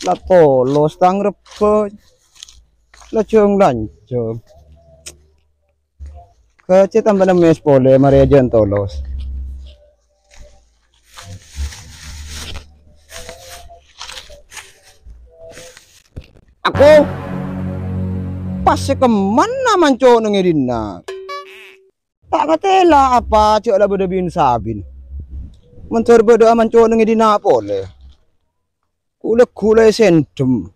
La tolos tangrep la cung lancung. Kecil tambah mes pole Maria Jan tolos. Aku pas kemana manco nengirina. Tak katela apa cok lah beda bin sabin. Mentor beda manco nengirina pole. Kule sendem.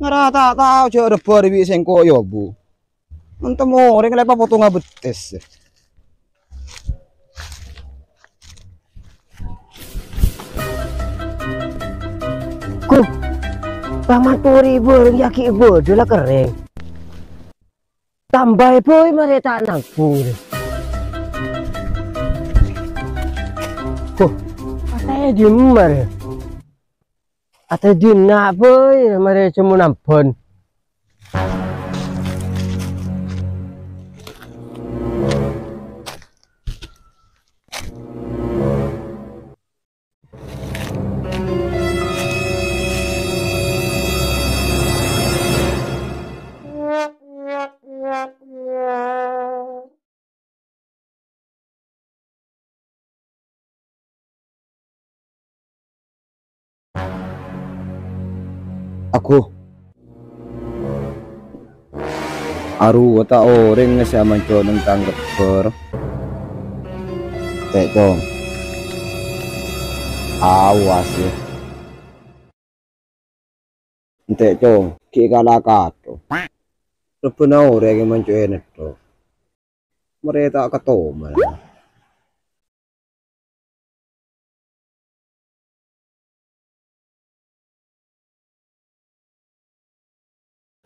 Ngerata tahu cok ada beri sengko yo bu. Mentemu orang lepas potong betes. Ku pamaturi burung yaki bodoh lah kering. Tambah boy mereka nangpur. Ku katanya dimer. Atau dina boy mereka cuma nampun. Aku aru wata orang nga siya manco ng tanggap per tekong awas ya tekong kikalakato repuna orang nga manco eneto mereka katoma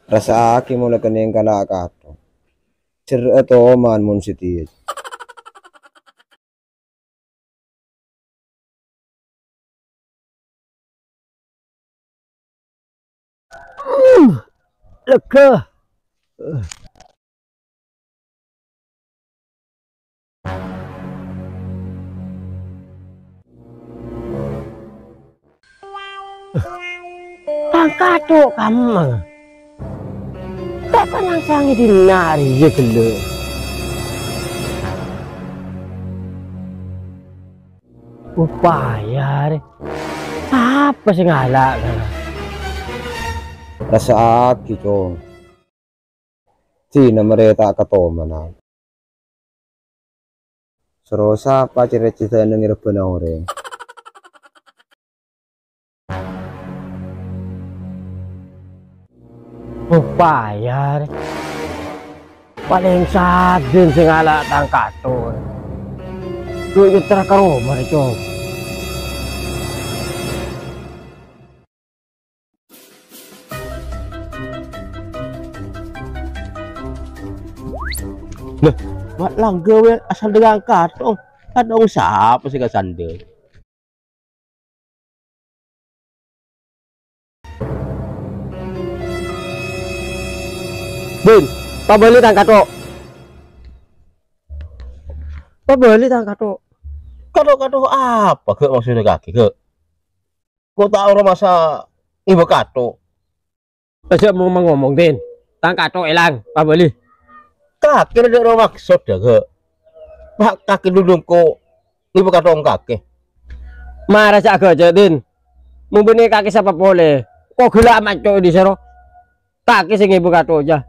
rasa aki mula kaniyang kalakato sir ato man mun siti Lega. Tangkato kamu. Tak pernah sangi dinari ya gelo. Upaya re. Apa sih ngalak kan? rasa aki cong sina mereka katoma na serosa pa cita-cita nang irapuna orang Upaya re. Paling sadin sing ngalak tangkato. Duit terakaro mari cong. Nah, mat langga we asal dengan katong. Kadang siapa sih kasande? Din, pabeli tangkato. Pabeli tangkato. Kado-kado apa ke maksudnya kaki ke? Kau tahu orang masa ibu kato? Besok mau ngomong Din. Tangkato hilang, pabeli. Kaki ada orang maksud ya ke? Pak kaki duduk kok ibu kato orang kaki. Marah sak aja Din. Mau benih kaki siapa boleh? Kok gila maco di sero? Kaki sing ibu kato aja.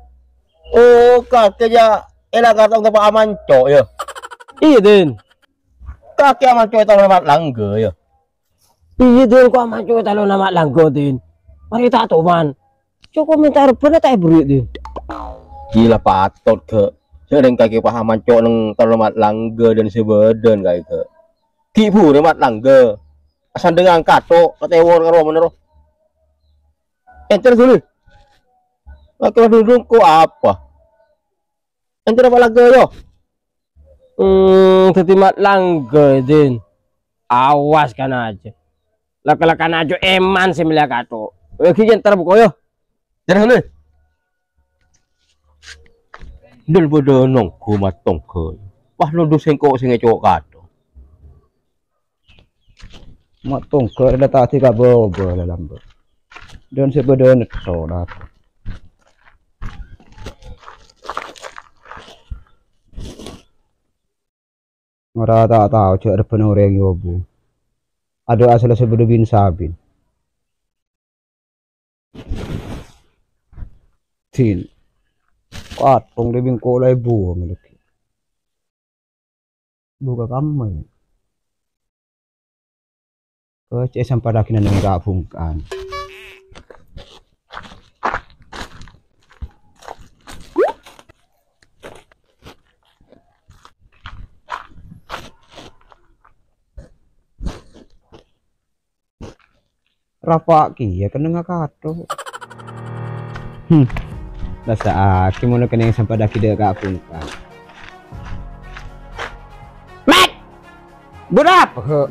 Oh kaki aja elah katong tempat aman cok ya. Iya Din. Kaki aman cok itu lewat langga ya. Iya Din kok maco talo nama langgo Din. Mari tak man. Cok komentar bener tak beri Din. Gila patot ke. Sering kaki pahaman cok neng terlemat langga dan sebadan kayak ke. Kibu remat langga. Asal dengan kato ketewon karo menero. Enter dulu. Laki duduk kok apa? Enter apa langga yo? Tetimat langga Din. Awas kan aja. Laka-lakan aja eman sih milik kato. Lagi yang terbuka yo. Jangan dulu. Dul bodo nongku matong ke. Wah lu sengko sing cowok kato. matong ke ada tadi ka bobo dalam dan sebenarnya solat. Ora tak tahu cek ada orang yang bu. Ada asal sebelum bin sabin. Tin. Patong lebih kolai bu miliki. Buka kamar. Cek sampai dah kena dengan kapungkan. Rapak ki ya kena ngakato. Nasa aki mo na kena yang sampai dah kida kapungkan. Mat! Berapa ke?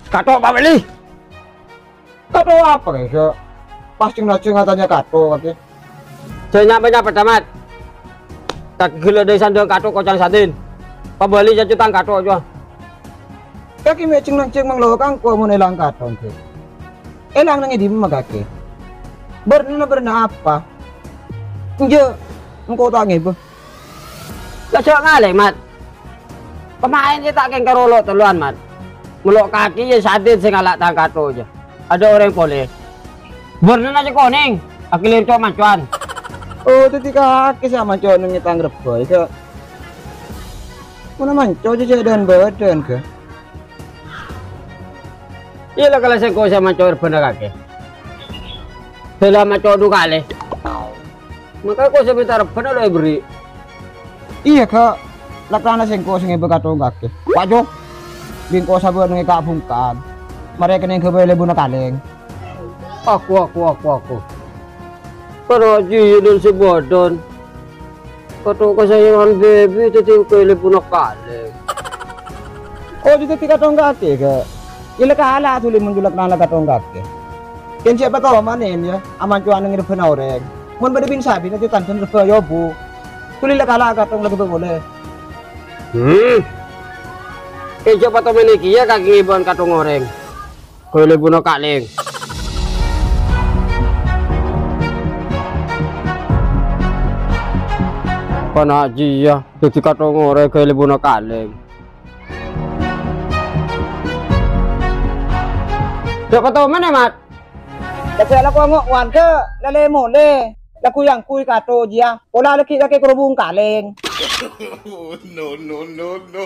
Kato apa beli? Kato apa ke? Pasti ngatanya kato kaki. Saya nyampe tamat. Tak gila dari sandal kato kocang satin. Pembeli jatutan kato aja. Kaki mecing nang ceng mang lokang ko mo nilang kato ke. Elang nang di magake. Berna apa? Nje, engkau tangi bu. Kasi ngalih mat. Pemain kita keng karolo teluan mat. Mulok kaki ya satin sing alak tang kato aja. Ada orang boleh. Berna aja koning. Akilir cok macuan. Oh, tadi kaki sama cowok nang nyetang reboy ke. Mana manco aja dan badan ke. Iya lah kalau saya kau sama cowok bener kaki. Selama cowok dua kali. Maka kau sebentar bener lo beri. Iya kak. Lakrana sengko sing ibu kato kaki. Wajo. Bingko sabar nang kapungkan. Mereka nang kebele buna kaleng. Aku. Para ji dan sebodon. Kato kesayangan baby itu kebele buna kaleng. Oh, jadi tiga tonggak ke. Ila kala tuloy menjulak na nagatonggak ke. Ken siapa tahu manen ya. Aman cuan nang irep na oreg. Mun bade bin sabi na jutan tan rep yo bu. Tuloy la kala katong lagi boleh. Siapa tahu meniki ya kaki ibuan katong oreng. Kebele buna kaleng. Pana ji ya. Jadi katong oreng kebele buna kaleng. Siapa tahu mana mat? Kasi ala ko ngo wan ke lale mo le. Laku yang kuy kato dia. Ola laki kake kerubung kaleng. No.